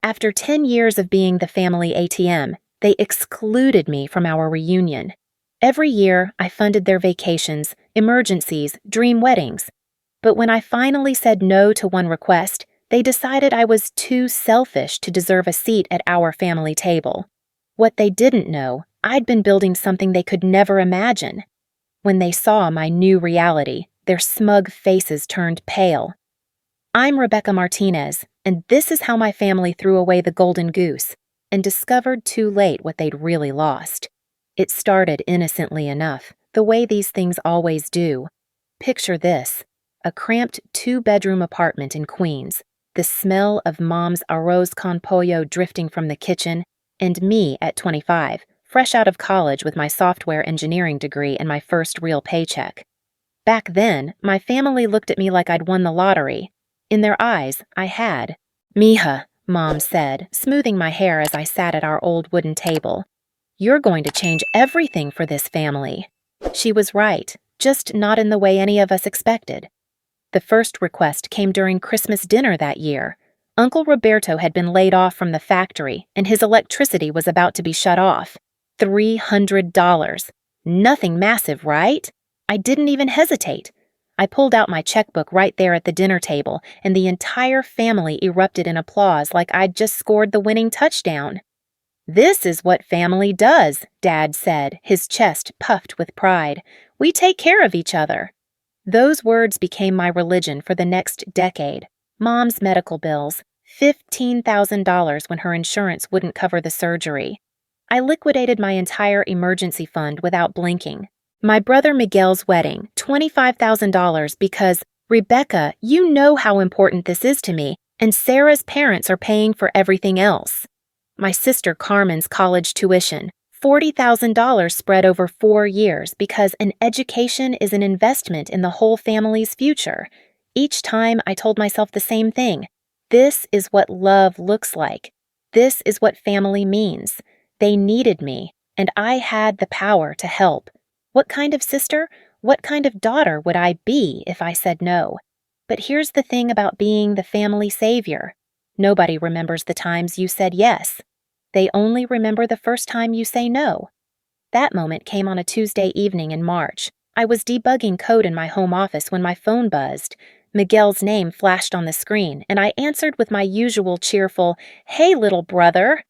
After 10 years of being the family ATM, they excluded me from our reunion. Every year, I funded their vacations, emergencies, dream weddings. But when I finally said no to one request, they decided I was too selfish to deserve a seat at our family table. What they didn't know, I'd been building something they could never imagine. When they saw my new reality, their smug faces turned pale. I'm Rebecca Martinez, and this is how my family threw away the golden goose and discovered too late what they'd really lost. It started innocently enough, the way these things always do. Picture this: a cramped 2-bedroom apartment in Queens, the smell of Mom's arroz con pollo drifting from the kitchen, and me at 25, fresh out of college with my software engineering degree and my first real paycheck. Back then, my family looked at me like I'd won the lottery. In their eyes, I had. "Mija," Mom said, smoothing my hair as I sat at our old wooden table, "you're going to change everything for this family." She was right, just not in the way any of us expected. The first request came during Christmas dinner that year. Uncle Roberto had been laid off from the factory, and his electricity was about to be shut off. $300. Nothing massive, right? I didn't even hesitate. I pulled out my checkbook right there at the dinner table, and the entire family erupted in applause like I'd just scored the winning touchdown. "This is what family does," Dad said, his chest puffed with pride. "We take care of each other." Those words became my religion for the next decade. Mom's medical bills, $15,000 when her insurance wouldn't cover the surgery. I liquidated my entire emergency fund without blinking. My brother Miguel's wedding, $25,000 because, "Rebecca, you know how important this is to me, and Sarah's parents are paying for everything else." My sister Carmen's college tuition, $40,000 spread over 4 years because an education is an investment in the whole family's future. Each time I told myself the same thing. This is what love looks like. This is what family means. They needed me, and I had the power to help. What kind of sister, what kind of daughter would I be if I said no? But here's the thing about being the family savior. Nobody remembers the times you said yes. They only remember the first time you say no. That moment came on a Tuesday evening in March. I was debugging code in my home office when my phone buzzed. Miguel's name flashed on the screen, and I answered with my usual cheerful, "Hey, little brother."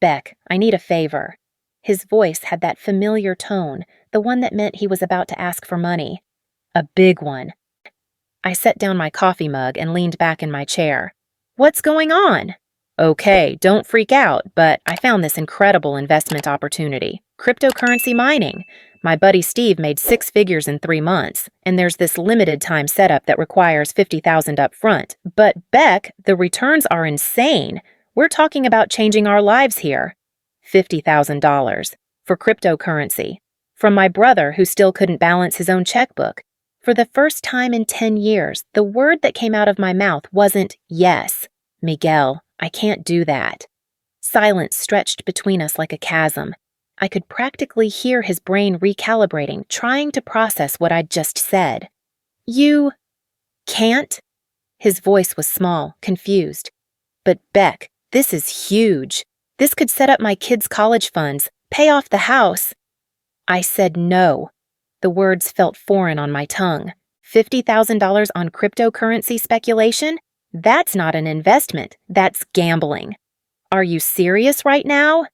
"Beck, I need a favor." His voice had that familiar tone, the one that meant he was about to ask for money. "A big one." I set down my coffee mug and leaned back in my chair. "What's going on?" "Okay, don't freak out, but I found this incredible investment opportunity. Cryptocurrency mining. My buddy Steve made 6 figures in 3 months, and there's this limited time setup that requires $50,000 up front. But Beck, the returns are insane. We're talking about changing our lives here." $50,000 for cryptocurrency. From my brother who still couldn't balance his own checkbook. For the first time in 10 years, the word that came out of my mouth wasn't yes. "Miguel, I can't do that." Silence stretched between us like a chasm. I could practically hear his brain recalibrating, trying to process what I'd just said. "You can't?" His voice was small, confused. "But Beck, this is huge. This could set up my kids' college funds, pay off the house." I said no. The words felt foreign on my tongue. $50,000 on cryptocurrency speculation? That's not an investment, that's gambling. "Are you serious right now?"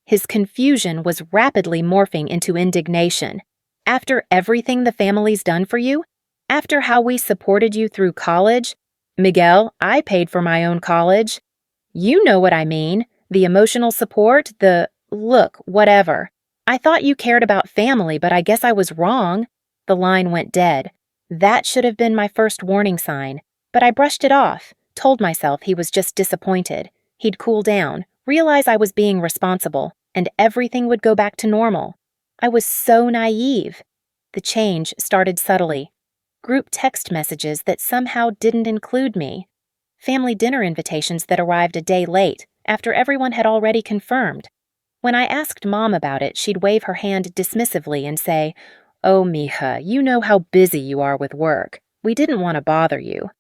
His confusion was rapidly morphing into indignation. "After everything the family's done for you? After how we supported you through college? Miguel, I paid for my own college. You know what I mean. The emotional support, look, whatever. I thought you cared about family, but I guess I was wrong." The line went dead. That should have been my first warning sign, but I brushed it off, told myself he was just disappointed. He'd cool down, realize I was being responsible, and everything would go back to normal. I was so naive. The change started subtly. Group text messages that somehow didn't include me. Family dinner invitations that arrived a day late, after everyone had already confirmed. When I asked Mom about it, she'd wave her hand dismissively and say, "Oh, mija, you know how busy you are with work. We didn't want to bother you."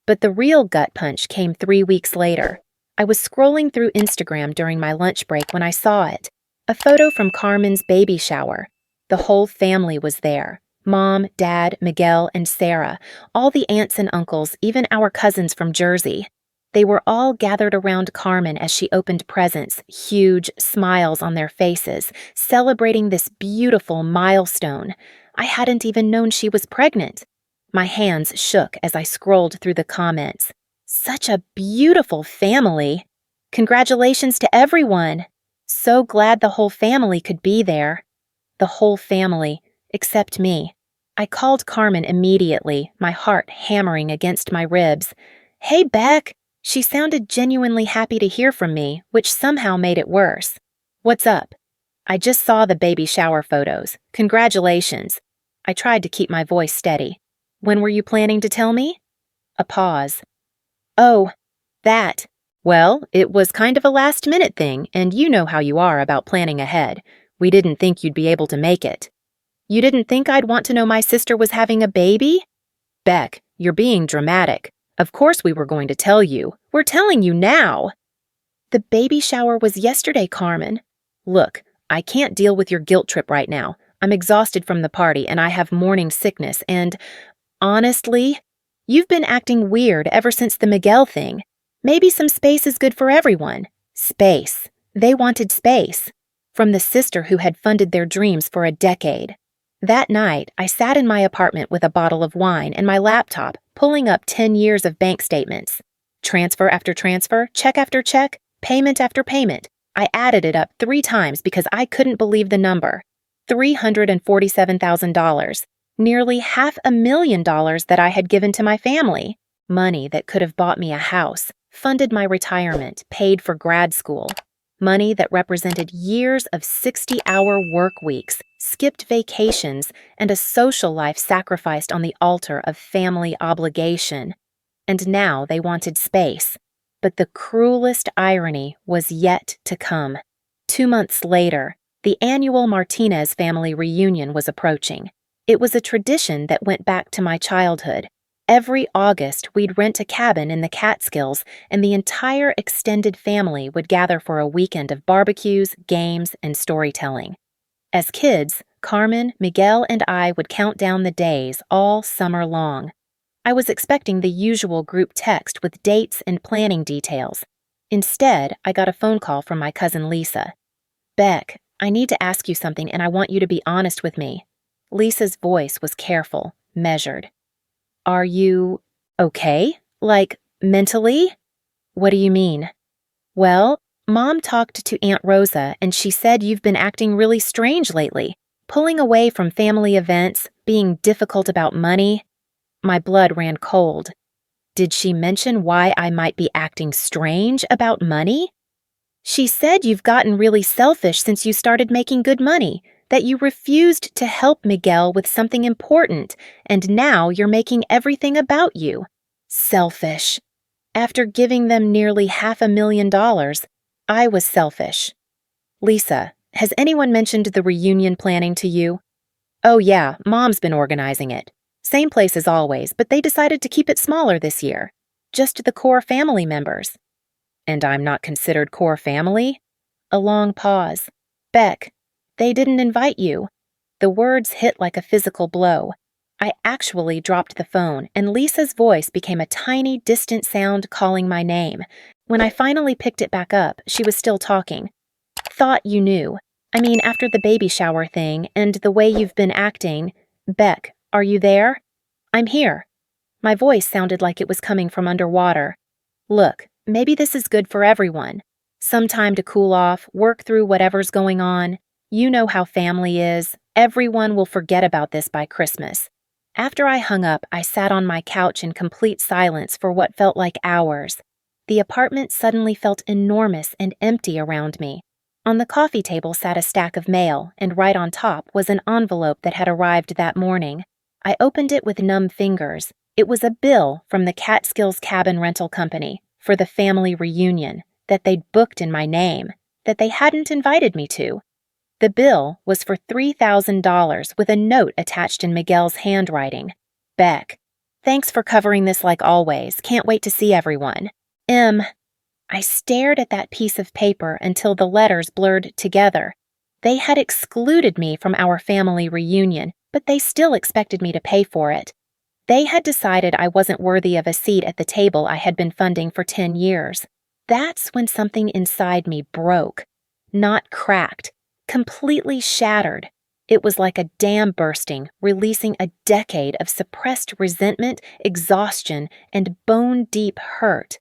But the real gut punch came 3 weeks later. I was scrolling through Instagram during my lunch break when I saw it. A photo from Carmen's baby shower. The whole family was there. Mom, Dad, Miguel, and Sarah, all the aunts and uncles, even our cousins from Jersey. They were all gathered around Carmen as she opened presents, huge smiles on their faces, celebrating this beautiful milestone. I hadn't even known she was pregnant. My hands shook as I scrolled through the comments. Such a beautiful family. Congratulations to everyone. So glad the whole family could be there. The whole family, except me. I called Carmen immediately, my heart hammering against my ribs. "Hey, Beck." She sounded genuinely happy to hear from me, which somehow made it worse. "What's up?" "I just saw the baby shower photos. Congratulations." I tried to keep my voice steady. "When were you planning to tell me?" A pause. "Oh, that. Well, it was kind of a last-minute thing, and you know how you are about planning ahead. We didn't think you'd be able to make it." "You didn't think I'd want to know my sister was having a baby?" "Beck, you're being dramatic. Of course we were going to tell you. We're telling you now." "The baby shower was yesterday, Carmen." "Look, I can't deal with your guilt trip right now. I'm exhausted from the party and I have morning sickness and, honestly, you've been acting weird ever since the Miguel thing. Maybe some space is good for everyone." Space. They wanted space. From the sister who had funded their dreams for a decade. That night, I sat in my apartment with a bottle of wine and my laptop, pulling up 10 years of bank statements. Transfer after transfer, check after check, payment after payment. I added it up 3 times because I couldn't believe the number. $347,000. Nearly $500,000 that I had given to my family. Money that could have bought me a house, funded my retirement, paid for grad school. Money that represented years of 60-hour work weeks, skipped vacations, and a social life sacrificed on the altar of family obligation. And now they wanted space. But the cruelest irony was yet to come. 2 months later, the annual Martinez family reunion was approaching. It was a tradition that went back to my childhood. Every August, we'd rent a cabin in the Catskills, and the entire extended family would gather for a weekend of barbecues, games, and storytelling. As kids, Carmen, Miguel, and I would count down the days all summer long. I was expecting the usual group text with dates and planning details. Instead, I got a phone call from my cousin Lisa. "Beck, I need to ask you something and I want you to be honest with me." Lisa's voice was careful, measured. "Are you okay? Like, mentally?" "What do you mean?" "Well, Mom talked to Aunt Rosa and she said you've been acting really strange lately, pulling away from family events, being difficult about money." My blood ran cold. Did she mention why I might be acting strange about money? "She said you've gotten really selfish since you started making good money, that you refused to help Miguel with something important, and now you're making everything about you." Selfish. After giving them nearly $500,000, I was selfish. "Lisa, has anyone mentioned the reunion planning to you?" "Oh yeah, Mom's been organizing it. Same place as always, but they decided to keep it smaller this year. Just the core family members." "And I'm not considered core family?" A long pause. "Beck, they didn't invite you." The words hit like a physical blow. I actually dropped the phone, and Lisa's voice became a tiny, distant sound calling my name. When I finally picked it back up, she was still talking. "Thought you knew. I mean, after the baby shower thing and the way you've been acting. Beck, are you there?" "I'm here." My voice sounded like it was coming from underwater. "Look, maybe this is good for everyone. Some time to cool off, work through whatever's going on. You know how family is. Everyone will forget about this by Christmas." After I hung up, I sat on my couch in complete silence for what felt like hours. The apartment suddenly felt enormous and empty around me. On the coffee table sat a stack of mail, and right on top was an envelope that had arrived that morning. I opened it with numb fingers. It was a bill from the Catskills Cabin Rental Company for the family reunion that they'd booked in my name, that they hadn't invited me to. The bill was for $3,000 with a note attached in Miguel's handwriting. "Beck, thanks for covering this like always. Can't wait to see everyone. M." I stared at that piece of paper until the letters blurred together. They had excluded me from our family reunion, but they still expected me to pay for it. They had decided I wasn't worthy of a seat at the table I had been funding for 10 years. That's when something inside me broke. Not cracked, completely shattered. It was like a dam bursting, releasing a decade of suppressed resentment, exhaustion, and bone-deep hurt.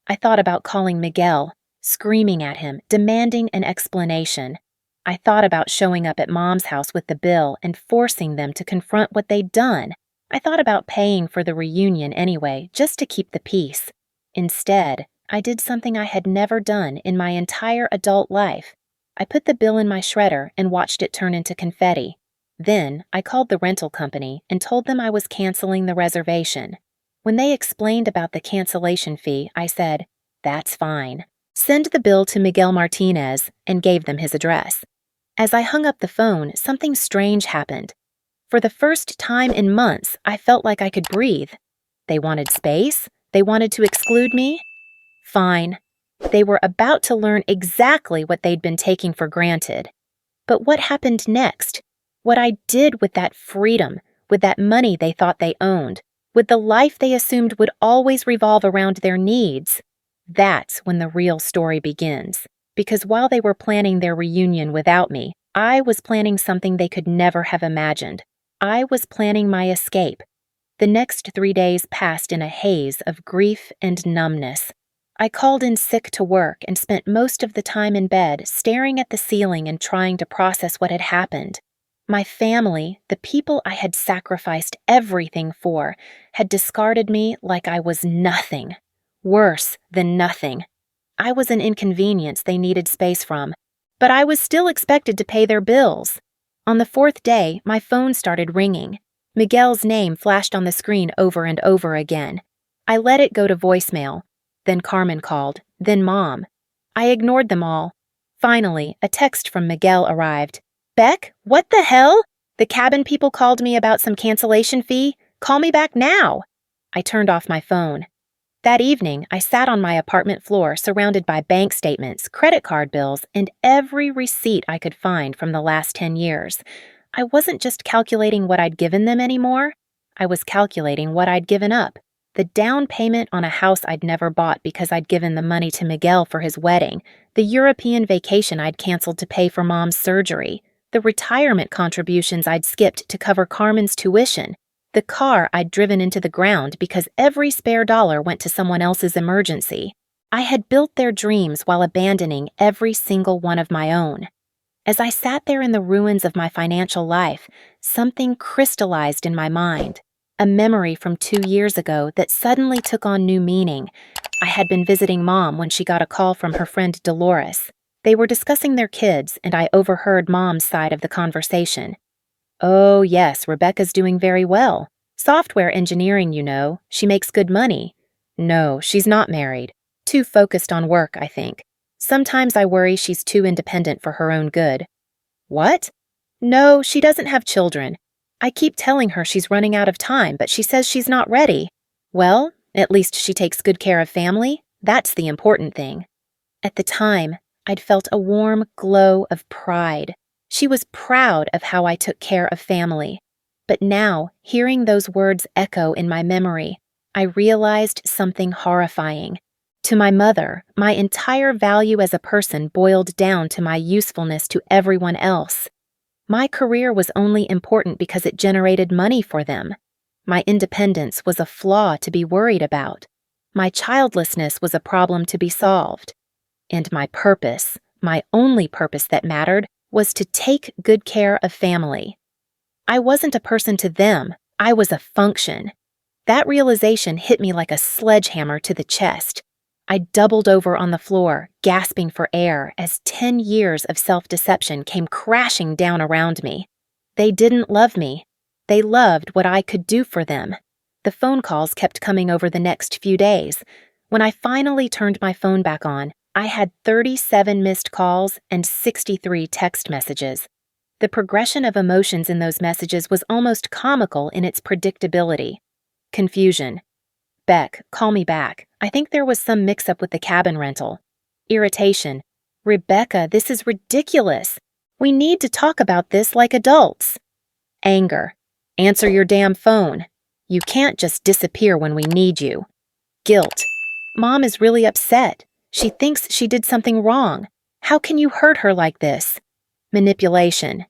I thought about calling Miguel, screaming at him, demanding an explanation. I thought about showing up at Mom's house with the bill and forcing them to confront what they'd done. I thought about paying for the reunion anyway, just to keep the peace. Instead, I did something I had never done in my entire adult life. I put the bill in my shredder and watched it turn into confetti. Then, I called the rental company and told them I was canceling the reservation. When they explained about the cancellation fee, I said, "That's fine. Send the bill to Miguel Martinez," and gave them his address. As I hung up the phone, something strange happened. For the first time in months, I felt like I could breathe. They wanted space? They wanted to exclude me? Fine. They were about to learn exactly what they'd been taking for granted. But what happened next? What I did with that freedom, with that money they thought they owned, with the life they assumed would always revolve around their needs? That's when the real story begins. Because while they were planning their reunion without me, I was planning something they could never have imagined. I was planning my escape. The next 3 days passed in a haze of grief and numbness. I called in sick to work and spent most of the time in bed staring at the ceiling and trying to process what had happened. My family, the people I had sacrificed everything for, had discarded me like I was nothing. Worse than nothing. I was an inconvenience they needed space from, but I was still expected to pay their bills. On the 4th day, my phone started ringing. Miguel's name flashed on the screen over and over again. I let it go to voicemail. Then Carmen called, then Mom. I ignored them all. Finally, a text from Miguel arrived. "Beck, what the hell? The cabin people called me about some cancellation fee. Call me back now." I turned off my phone. That evening, I sat on my apartment floor surrounded by bank statements, credit card bills, and every receipt I could find from the last 10 years. I wasn't just calculating what I'd given them anymore. I was calculating what I'd given up. The down payment on a house I'd never bought because I'd given the money to Miguel for his wedding, the European vacation I'd canceled to pay for Mom's surgery, the retirement contributions I'd skipped to cover Carmen's tuition, the car I'd driven into the ground because every spare dollar went to someone else's emergency. I had built their dreams while abandoning every single one of my own. As I sat there in the ruins of my financial life, something crystallized in my mind. A memory from 2 years ago that suddenly took on new meaning. I had been visiting Mom when she got a call from her friend Dolores. They were discussing their kids, and I overheard Mom's side of the conversation. "Oh, yes, Rebecca's doing very well. Software engineering, you know. She makes good money." "No, she's not married. Too focused on work, I think. Sometimes I worry she's too independent for her own good." "What?" "No, she doesn't have children. I keep telling her she's running out of time, but she says she's not ready." "Well, at least she takes good care of family. That's the important thing." At the time, I'd felt a warm glow of pride. She was proud of how I took care of family. But now, hearing those words echo in my memory, I realized something horrifying. To my mother, my entire value as a person boiled down to my usefulness to everyone else. My career was only important because it generated money for them. My independence was a flaw to be worried about. My childlessness was a problem to be solved. And my purpose, my only purpose that mattered, was to take good care of family. I wasn't a person to them, I was a function. That realization hit me like a sledgehammer to the chest. I doubled over on the floor, gasping for air as 10 years of self-deception came crashing down around me. They didn't love me. They loved what I could do for them. The phone calls kept coming over the next few days. When I finally turned my phone back on, I had 37 missed calls and 63 text messages. The progression of emotions in those messages was almost comical in its predictability. Confusion, Beck, call me back. I think there was some mix-up with the cabin rental. Irritation. Rebecca, this is ridiculous. We need to talk about this like adults. Anger. Answer your damn phone. You can't just disappear when we need you. Guilt. Mom is really upset. She thinks she did something wrong. How can you hurt her like this? Manipulation.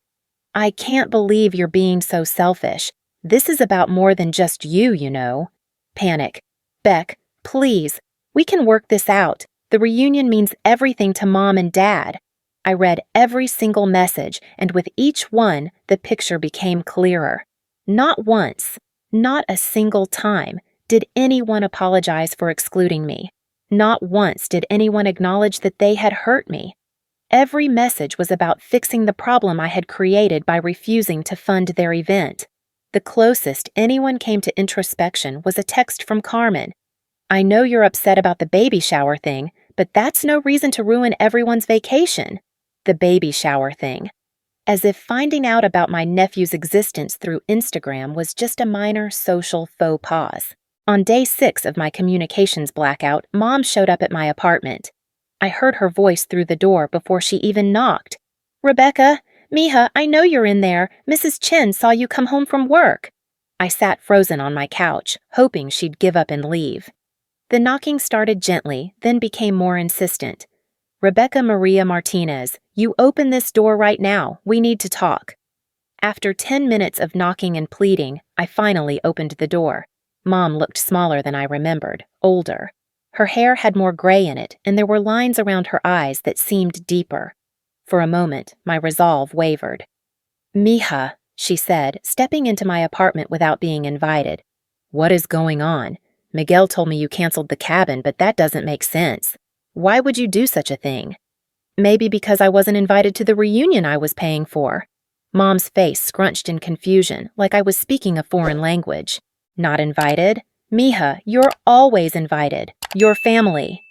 I can't believe you're being so selfish. This is about more than just you, you know. Panic. Beck, please. We can work this out. The reunion means everything to Mom and Dad. I read every single message, and with each one, the picture became clearer. Not once, not a single time, did anyone apologize for excluding me. Not once did anyone acknowledge that they had hurt me. Every message was about fixing the problem I had created by refusing to fund their event. The closest anyone came to introspection was a text from Carmen. I know you're upset about the baby shower thing, but that's no reason to ruin everyone's vacation. The baby shower thing. As if finding out about my nephew's existence through Instagram was just a minor social faux pas. On day 6 of my communications blackout, Mom showed up at my apartment. I heard her voice through the door before she even knocked. Rebecca, Mija, I know you're in there. Mrs. Chen saw you come home from work. I sat frozen on my couch, hoping she'd give up and leave. The knocking started gently, then became more insistent. Rebecca Maria Martinez, you open this door right now. We need to talk. After 10 minutes of knocking and pleading, I finally opened the door. Mom looked smaller than I remembered, older. Her hair had more gray in it, and there were lines around her eyes that seemed deeper. For a moment, my resolve wavered. Mija, she said, stepping into my apartment without being invited. What is going on? Miguel told me you canceled the cabin, but that doesn't make sense. Why would you do such a thing? Maybe because I wasn't invited to the reunion I was paying for. Mom's face scrunched in confusion, like I was speaking a foreign language. Not invited? Mija, you're always invited. Your family.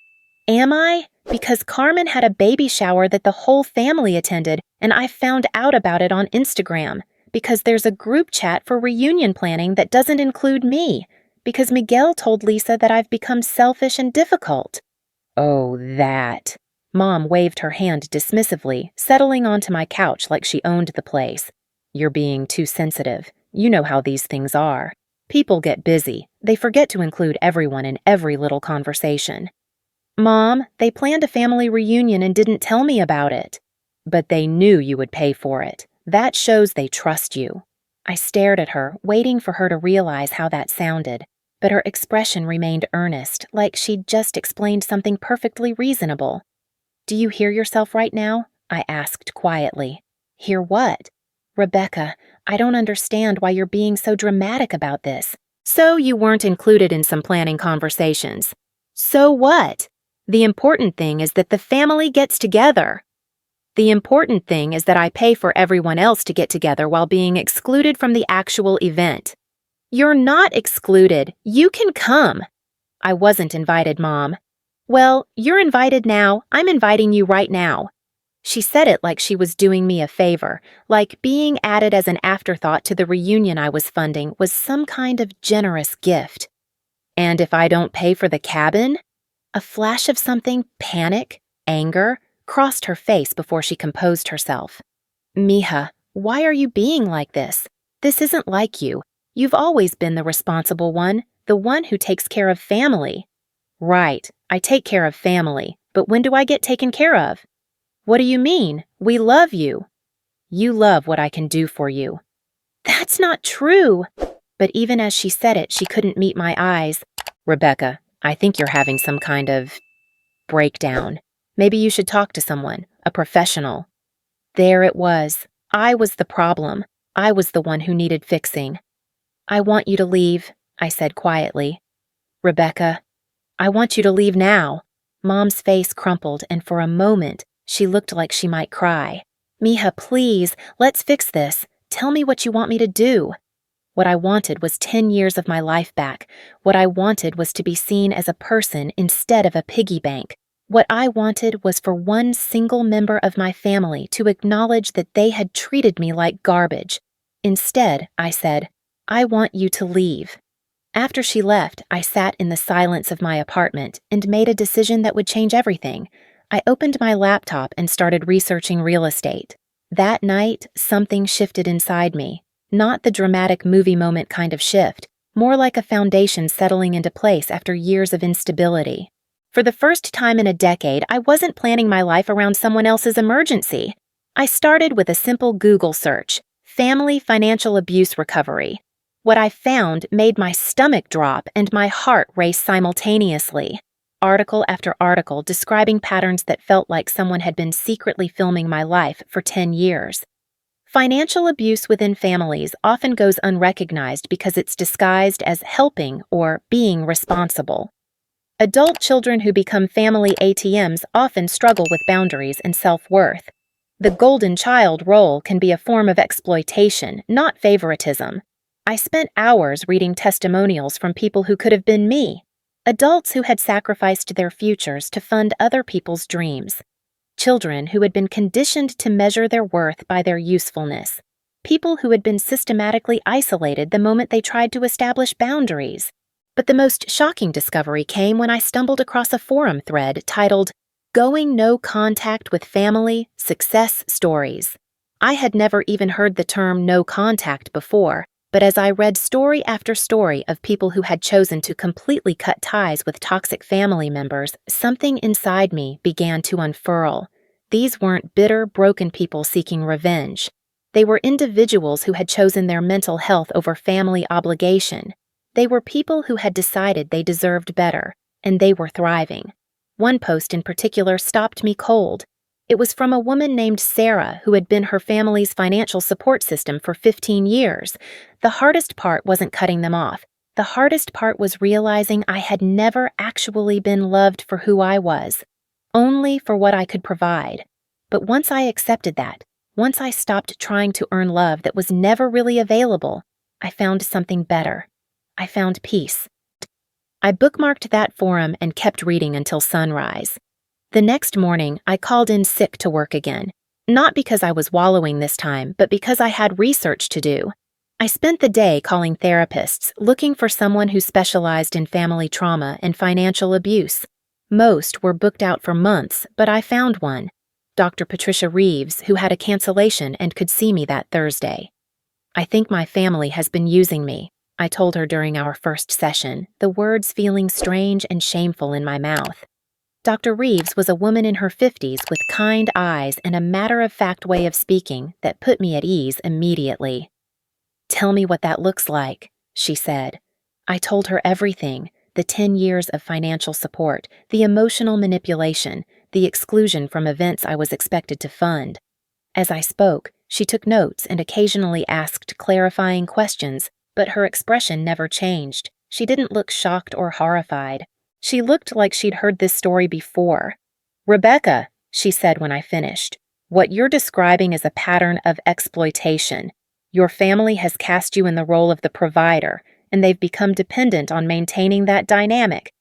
Am I? Because Carmen had a baby shower that the whole family attended, and I found out about it on Instagram. Because there's a group chat for reunion planning that doesn't include me. Because Miguel told Lisa that I've become selfish and difficult. Oh, that. Mom waved her hand dismissively, settling onto my couch like she owned the place. You're being too sensitive. You know how these things are. People get busy. They forget to include everyone in every little conversation. Mom, they planned a family reunion and didn't tell me about it. But they knew you would pay for it. That shows they trust you. I stared at her, waiting for her to realize how that sounded, but her expression remained earnest, like she'd just explained something perfectly reasonable. Do you hear yourself right now? I asked quietly. Hear what? Rebecca, I don't understand why you're being so dramatic about this. So you weren't included in some planning conversations. So what? The important thing is that the family gets together. The important thing is that I pay for everyone else to get together while being excluded from the actual event. You're not excluded. You can come. I wasn't invited, Mom. Well, you're invited now. I'm inviting you right now. She said it like she was doing me a favor, like being added as an afterthought to the reunion I was funding was some kind of generous gift. And if I don't pay for the cabin? A flash of something, panic, anger, crossed her face before she composed herself. Mija, why are you being like this? This isn't like you. You've always been the responsible one, the one who takes care of family. Right, I take care of family, but when do I get taken care of? What do you mean? We love you. You love what I can do for you. That's not true. But even as she said it, she couldn't meet my eyes. Rebecca, I think you're having some kind of breakdown. Maybe you should talk to someone, a professional. There it was. I was the problem. I was the one who needed fixing. I want you to leave, I said quietly. Rebecca, I want you to leave now. Mom's face crumpled, and for a moment, she looked like she might cry. Mija, please, let's fix this. Tell me what you want me to do. What I wanted was 10 years of my life back. What I wanted was to be seen as a person instead of a piggy bank. What I wanted was for one single member of my family to acknowledge that they had treated me like garbage. Instead, I said, I want you to leave. After she left, I sat in the silence of my apartment and made a decision that would change everything. I opened my laptop and started researching real estate. That night, something shifted inside me. Not the dramatic movie moment kind of shift, more like a foundation settling into place after years of instability. For the first time in a decade, I wasn't planning my life around someone else's emergency. I started with a simple Google search, family financial abuse recovery. What I found made my stomach drop and my heart race simultaneously. Article after article describing patterns that felt like someone had been secretly filming my life for 10 years. Financial abuse within families often goes unrecognized because it's disguised as helping or being responsible. Adult children who become family ATMs often struggle with boundaries and self-worth. The golden child role can be a form of exploitation, not favoritism. I spent hours reading testimonials from people who could have been me, adults who had sacrificed their futures to fund other people's dreams, children who had been conditioned to measure their worth by their usefulness, people who had been systematically isolated the moment they tried to establish boundaries. But the most shocking discovery came when I stumbled across a forum thread titled, "Going No Contact with Family Success Stories." I had never even heard the term no contact before, but as I read story after story of people who had chosen to completely cut ties with toxic family members, something inside me began to unfurl. These weren't bitter, broken people seeking revenge. They were individuals who had chosen their mental health over family obligation. They were people who had decided they deserved better, and they were thriving. One post in particular stopped me cold. It was from a woman named Sarah who had been her family's financial support system for 15 years. The hardest part wasn't cutting them off. The hardest part was realizing I had never actually been loved for who I was, only for what I could provide. But once I accepted that, once I stopped trying to earn love that was never really available, I found something better. I found peace. I bookmarked that forum and kept reading until sunrise. The next morning, I called in sick to work again, not because I was wallowing this time, but because I had research to do. I spent the day calling therapists, looking for someone who specialized in family trauma and financial abuse. Most were booked out for months, but I found one, Dr. Patricia Reeves, who had a cancellation and could see me that Thursday. "I think my family has been using me," I told her during our first session, the words feeling strange and shameful in my mouth. Dr. Reeves was a woman in her 50s with kind eyes and a matter-of-fact way of speaking that put me at ease immediately. "Tell me what that looks like," she said. I told her everything, the 10 years of financial support, the emotional manipulation, the exclusion from events I was expected to fund. As I spoke, she took notes and occasionally asked clarifying questions, but her expression never changed. She didn't look shocked or horrified. She looked like she'd heard this story before. "Rebecca," she said when I finished, "what you're describing is a pattern of exploitation. Your family has cast you in the role of the provider, and they've become dependent on maintaining that dynamic.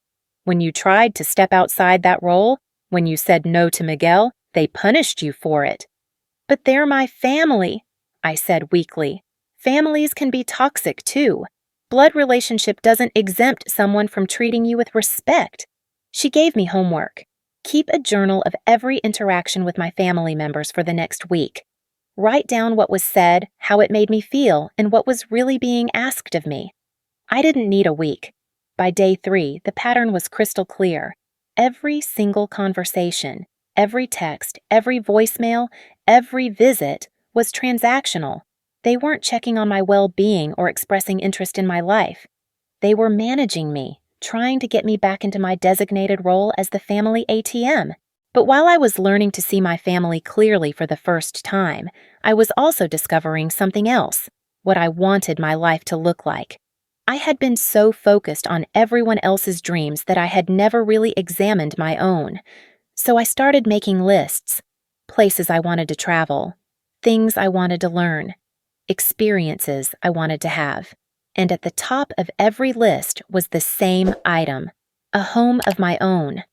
When you tried to step outside that role, when you said no to Miguel, they punished you for it." "But they're my family," I said weakly. "Families can be toxic too. Blood relationship doesn't exempt someone from treating you with respect." She gave me homework. Keep a journal of every interaction with my family members for the next week. Write down what was said, how it made me feel, and what was really being asked of me. I didn't need a week. By day 3, the pattern was crystal clear. Every single conversation, every text, every voicemail, every visit was transactional. They weren't checking on my well-being or expressing interest in my life. They were managing me, trying to get me back into my designated role as the family ATM. But while I was learning to see my family clearly for the first time, I was also discovering something else, what I wanted my life to look like. I had been so focused on everyone else's dreams that I had never really examined my own. So I started making lists, places I wanted to travel, things I wanted to learn, experiences I wanted to have. And at the top of every list was the same item, a home of my own.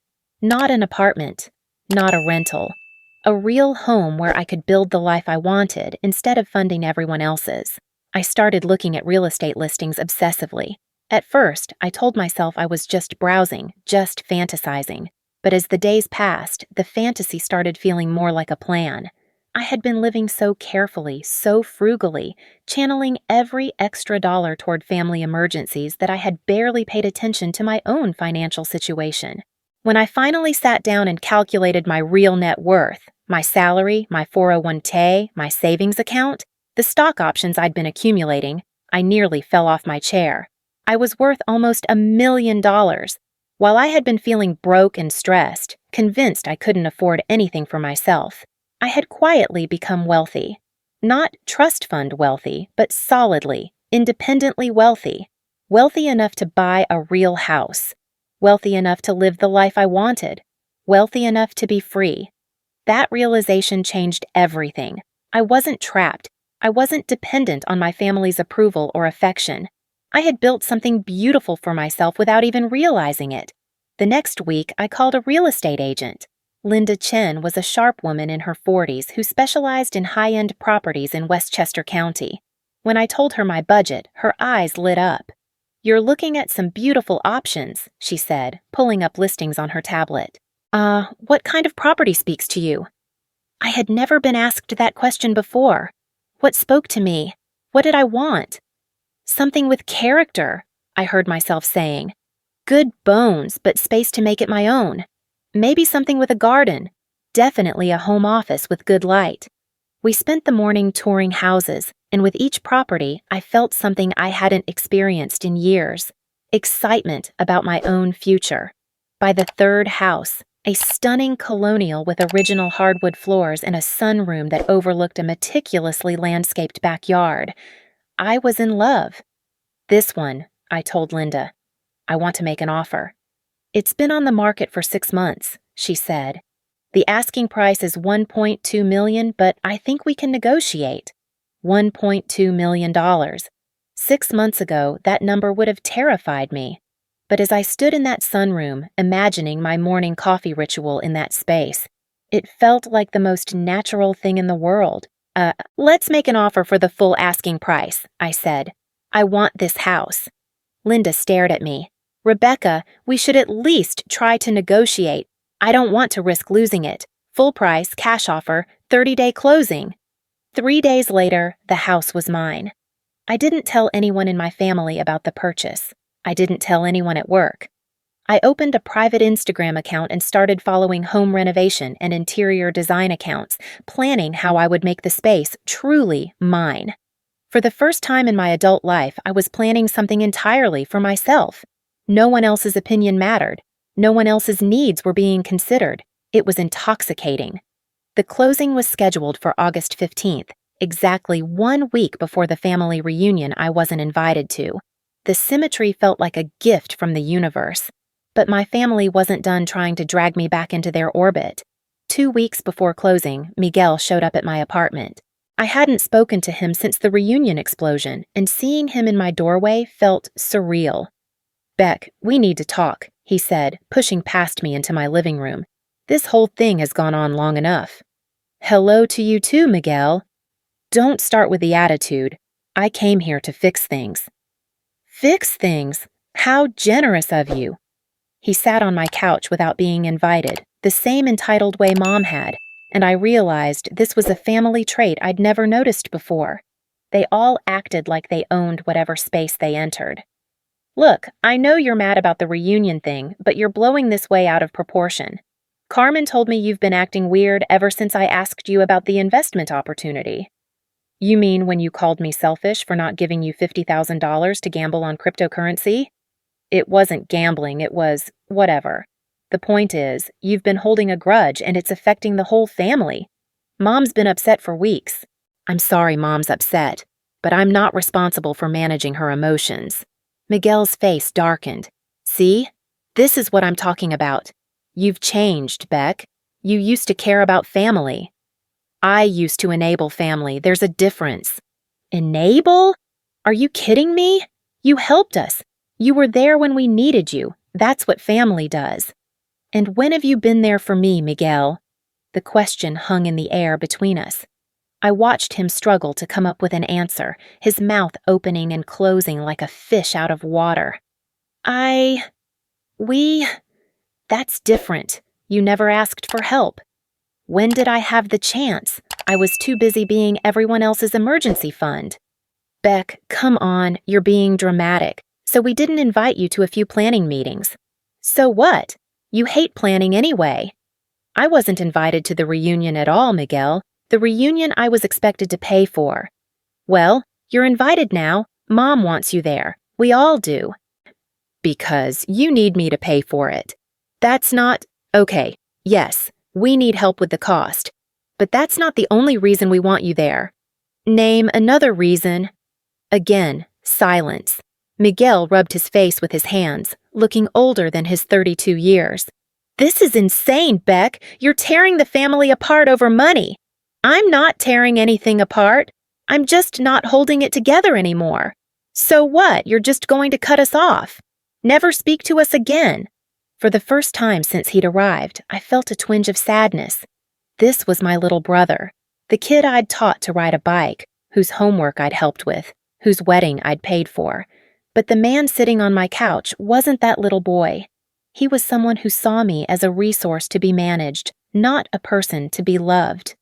Not an apartment, not a rental. A real home where I could build the life I wanted instead of funding everyone else's. I started looking at real estate listings obsessively. At first, I told myself I was just browsing, just fantasizing. But as the days passed, the fantasy started feeling more like a plan. I had been living so carefully, so frugally, channeling every extra dollar toward family emergencies that I had barely paid attention to my own financial situation. When I finally sat down and calculated my real net worth, my salary, my 401k, my savings account, the stock options I'd been accumulating, I nearly fell off my chair. I was worth almost $1 million. While I had been feeling broke and stressed, convinced I couldn't afford anything for myself, I had quietly become wealthy. Not trust fund wealthy, but solidly, independently wealthy. Wealthy enough to buy a real house. Wealthy enough to live the life I wanted. Wealthy enough to be free. That realization changed everything. I wasn't trapped. I wasn't dependent on my family's approval or affection. I had built something beautiful for myself without even realizing it. The next week, I called a real estate agent. Linda Chen was a sharp woman in her 40s who specialized in high-end properties in Westchester County. When I told her my budget, her eyes lit up. "You're looking at some beautiful options," she said, pulling up listings on her tablet. What kind of property speaks to you?" I had never been asked that question before. What spoke to me? What did I want? "Something with character," I heard myself saying. "Good bones, but space to make it my own. Maybe something with a garden. Definitely a home office with good light." We spent the morning touring houses, and with each property, I felt something I hadn't experienced in years. Excitement about my own future. By the third house, a stunning colonial with original hardwood floors and a sunroom that overlooked a meticulously landscaped backyard, I was in love. "This one," I told Linda. "I want to make an offer." "It's been on the market for 6 months," she said. "The asking price is $1.2 million, but I think we can negotiate." $1.2 million. 6 months ago, that number would have terrified me. But as I stood in that sunroom, imagining my morning coffee ritual in that space, it felt like the most natural thing in the world. Let's make an offer for the full asking price," I said. "I want this house." Linda stared at me. "Rebecca, we should at least try to negotiate. I don't want to risk losing it. Full price, cash offer, 30-day closing." 3 days later, the house was mine. I didn't tell anyone in my family about the purchase. I didn't tell anyone at work. I opened a private Instagram account and started following home renovation and interior design accounts, planning how I would make the space truly mine. For the first time in my adult life, I was planning something entirely for myself. No one else's opinion mattered. No one else's needs were being considered. It was intoxicating. The closing was scheduled for August 15th, exactly 1 week before the family reunion I wasn't invited to. The symmetry felt like a gift from the universe. But my family wasn't done trying to drag me back into their orbit. 2 weeks before closing, Miguel showed up at my apartment. I hadn't spoken to him since the reunion explosion, and seeing him in my doorway felt surreal. "Beck, we need to talk," he said, pushing past me into my living room. "This whole thing has gone on long enough." "Hello to you too, Miguel." "Don't start with the attitude. I came here to fix things." "Fix things? How generous of you." He sat on my couch without being invited, the same entitled way Mom had, and I realized this was a family trait I'd never noticed before. They all acted like they owned whatever space they entered. "Look, I know you're mad about the reunion thing, but you're blowing this way out of proportion. Carmen told me you've been acting weird ever since I asked you about the investment opportunity." "You mean when you called me selfish for not giving you $50,000 to gamble on cryptocurrency?" "It wasn't gambling, it was whatever. The point is, you've been holding a grudge and it's affecting the whole family. Mom's been upset for weeks." "I'm sorry Mom's upset, but I'm not responsible for managing her emotions." Miguel's face darkened. "See? This is what I'm talking about. You've changed, Beck. You used to care about family." "I used to enable family. There's a difference." "Enable? Are you kidding me? You helped us. You were there when we needed you. That's what family does." "And when have you been there for me, Miguel?" The question hung in the air between us. I watched him struggle to come up with an answer, his mouth opening and closing like a fish out of water. We, that's different. You never asked for help. When did I have the chance? I was too busy being everyone else's emergency fund. Beck, come on, you're being dramatic. So we didn't invite you to a few planning meetings. So what? You hate planning anyway. I wasn't invited to the reunion at all, Miguel. The reunion I was expected to pay for. Well, you're invited now. Mom wants you there. We all do. Because you need me to pay for it. That's not... Okay, yes, we need help with the cost. But that's not the only reason we want you there. Name another reason. Again, silence. Miguel rubbed his face with his hands, looking older than his 32 years. This is insane, Beck. You're tearing the family apart over money. I'm not tearing anything apart. I'm just not holding it together anymore. So what? You're just going to cut us off? Never speak to us again. For the first time since he'd arrived, I felt a twinge of sadness. This was my little brother, the kid I'd taught to ride a bike, whose homework I'd helped with, whose wedding I'd paid for. But the man sitting on my couch wasn't that little boy. He was someone who saw me as a resource to be managed, not a person to be loved.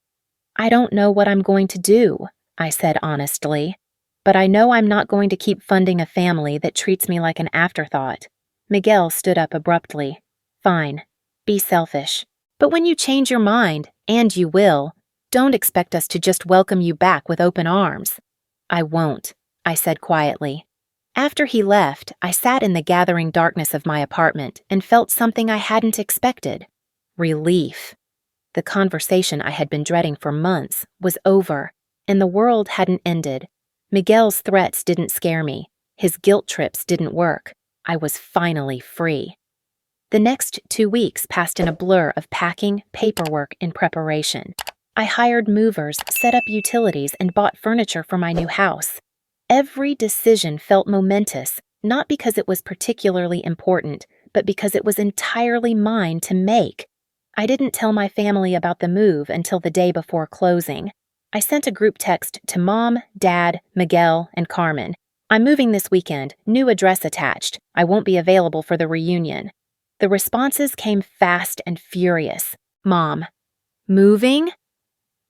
I don't know what I'm going to do, I said honestly. But I know I'm not going to keep funding a family that treats me like an afterthought. Miguel stood up abruptly. Fine. Be selfish. But when you change your mind, and you will, don't expect us to just welcome you back with open arms. I won't, I said quietly. After he left, I sat in the gathering darkness of my apartment and felt something I hadn't expected. Relief. The conversation I had been dreading for months was over, and the world hadn't ended. Miguel's threats didn't scare me. His guilt trips didn't work. I was finally free. The next 2 weeks passed in a blur of packing, paperwork, and preparation. I hired movers, set up utilities, and bought furniture for my new house. Every decision felt momentous, not because it was particularly important, but because it was entirely mine to make. I didn't tell my family about the move until the day before closing. I sent a group text to Mom, Dad, Miguel, and Carmen. I'm moving this weekend, new address attached. I won't be available for the reunion. The responses came fast and furious. Mom, moving?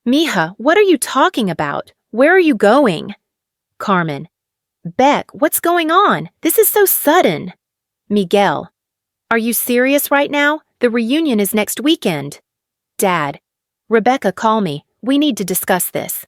Mija, what are you talking about? Where are you going? Carmen, Beck, what's going on? This is so sudden. Miguel, are you serious right now? The reunion is next weekend. Dad, Rebecca, call me. We need to discuss this.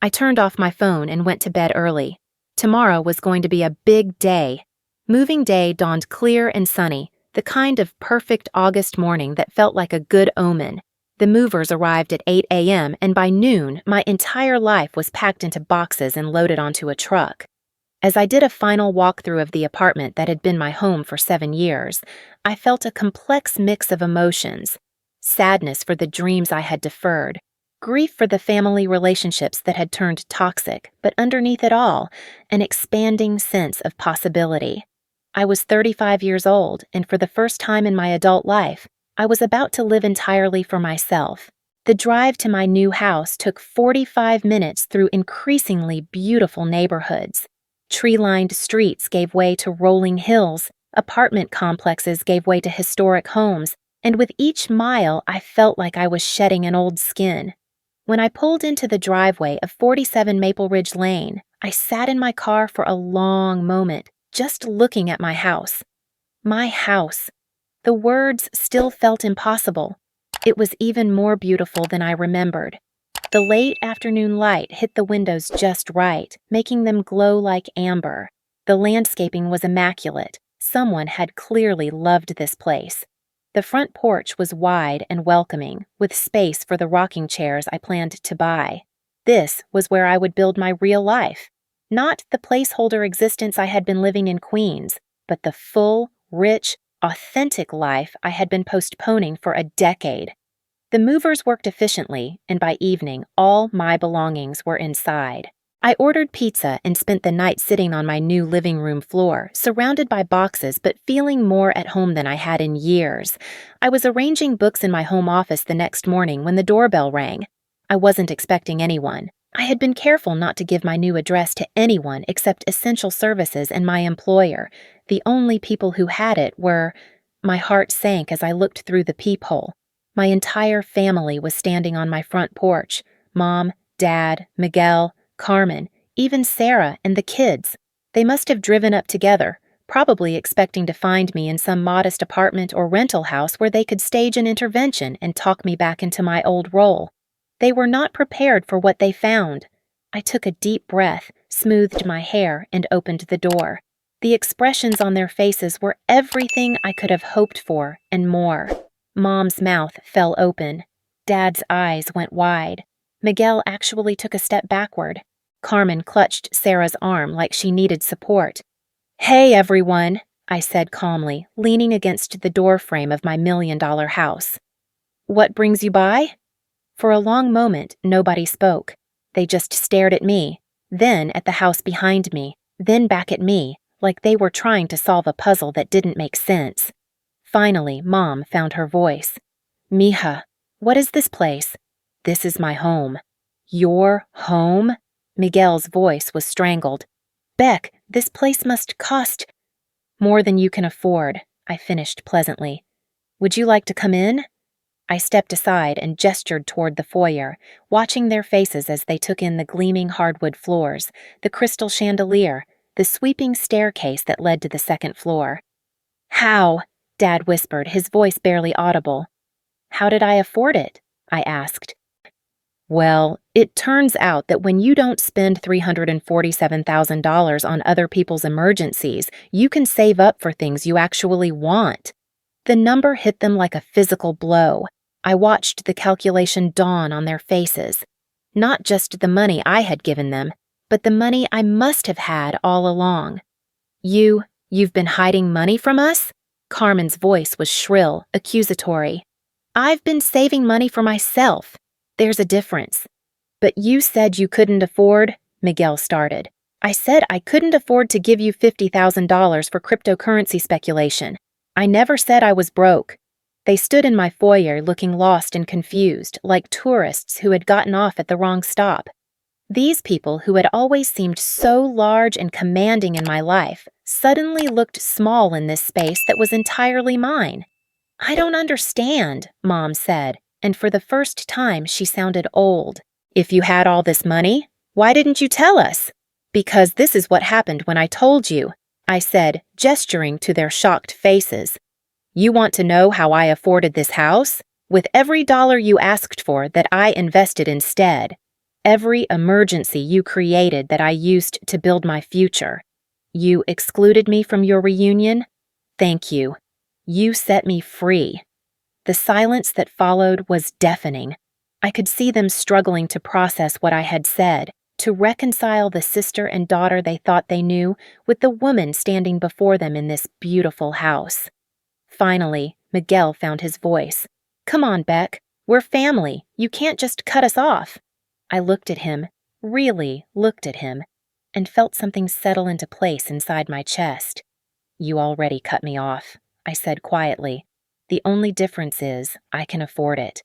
I turned off my phone and went to bed early. Tomorrow was going to be a big day. Moving day dawned clear and sunny, the kind of perfect August morning that felt like a good omen. The movers arrived at 8 a.m., and by noon, my entire life was packed into boxes and loaded onto a truck. As I did a final walkthrough of the apartment that had been my home for 7 years, I felt a complex mix of emotions. Sadness for the dreams I had deferred, grief for the family relationships that had turned toxic, but underneath it all, an expanding sense of possibility. I was 35 years old, and for the first time in my adult life, I was about to live entirely for myself. The drive to my new house took 45 minutes through increasingly beautiful neighborhoods. Tree-lined streets gave way to rolling hills, apartment complexes gave way to historic homes, and with each mile I felt like I was shedding an old skin. When I pulled into the driveway of 47 Maple Ridge Lane, I sat in my car for a long moment, just looking at my house. My house. The words still felt impossible. It was even more beautiful than I remembered. The late afternoon light hit the windows just right, making them glow like amber. The landscaping was immaculate. Someone had clearly loved this place. The front porch was wide and welcoming, with space for the rocking chairs I planned to buy. This was where I would build my real life. Not the placeholder existence I had been living in Queens, but the full, rich, authentic life I had been postponing for a decade. The movers worked efficiently, and by evening, all my belongings were inside. I ordered pizza and spent the night sitting on my new living room floor, surrounded by boxes but feeling more at home than I had in years. I was arranging books in my home office the next morning when the doorbell rang. I wasn't expecting anyone. I had been careful not to give my new address to anyone except essential services and my employer. The only people who had it were— My heart sank as I looked through the peephole. My entire family was standing on my front porch. Mom, Dad, Miguel, Carmen, even Sarah and the kids. They must have driven up together, probably expecting to find me in some modest apartment or rental house where they could stage an intervention and talk me back into my old role. They were not prepared for what they found. I took a deep breath, smoothed my hair, and opened the door. The expressions on their faces were everything I could have hoped for and more. Mom's mouth fell open. Dad's eyes went wide. Miguel actually took a step backward. Carmen clutched Sarah's arm like she needed support. "Hey, everyone," I said calmly, leaning against the doorframe of my $1 million house. "What brings you by?" For a long moment, nobody spoke. They just stared at me, then at the house behind me, then back at me, like they were trying to solve a puzzle that didn't make sense. Finally, Mom found her voice. "Mija, what is this place?" "This is my home." "Your home?" Miguel's voice was strangled. "Beck, this place must cost—" "More than you can afford," I finished pleasantly. "Would you like to come in?" I stepped aside and gestured toward the foyer, watching their faces as they took in the gleaming hardwood floors, the crystal chandelier, the sweeping staircase that led to the second floor. "How?" Dad whispered, his voice barely audible. "How did I afford it?" I asked. "Well, it turns out that when you don't spend $347,000 on other people's emergencies, you can save up for things you actually want." The number hit them like a physical blow. I watched the calculation dawn on their faces. Not just the money I had given them, but the money I must have had all along. You've been hiding money from us?" Carmen's voice was shrill, accusatory. "I've been saving money for myself. There's a difference." "But you said you couldn't afford," Miguel started. "I said I couldn't afford to give you $50,000 for cryptocurrency speculation. I never said I was broke." They stood in my foyer looking lost and confused, like tourists who had gotten off at the wrong stop. These people who had always seemed so large and commanding in my life suddenly looked small in this space that was entirely mine. "I don't understand," Mom said, and for the first time she sounded old. "If you had all this money, why didn't you tell us?" "Because this is what happened when I told you," I said, gesturing to their shocked faces. "You want to know how I afforded this house? With every dollar you asked for that I invested instead. Every emergency you created that I used to build my future. You excluded me from your reunion? Thank you. You set me free." The silence that followed was deafening. I could see them struggling to process what I had said, to reconcile the sister and daughter they thought they knew with the woman standing before them in this beautiful house. Finally, Miguel found his voice. "Come on, Beck. We're family. You can't just cut us off." I looked at him, really looked at him, and felt something settle into place inside my chest. "You already cut me off," I said quietly. "The only difference is I can afford it."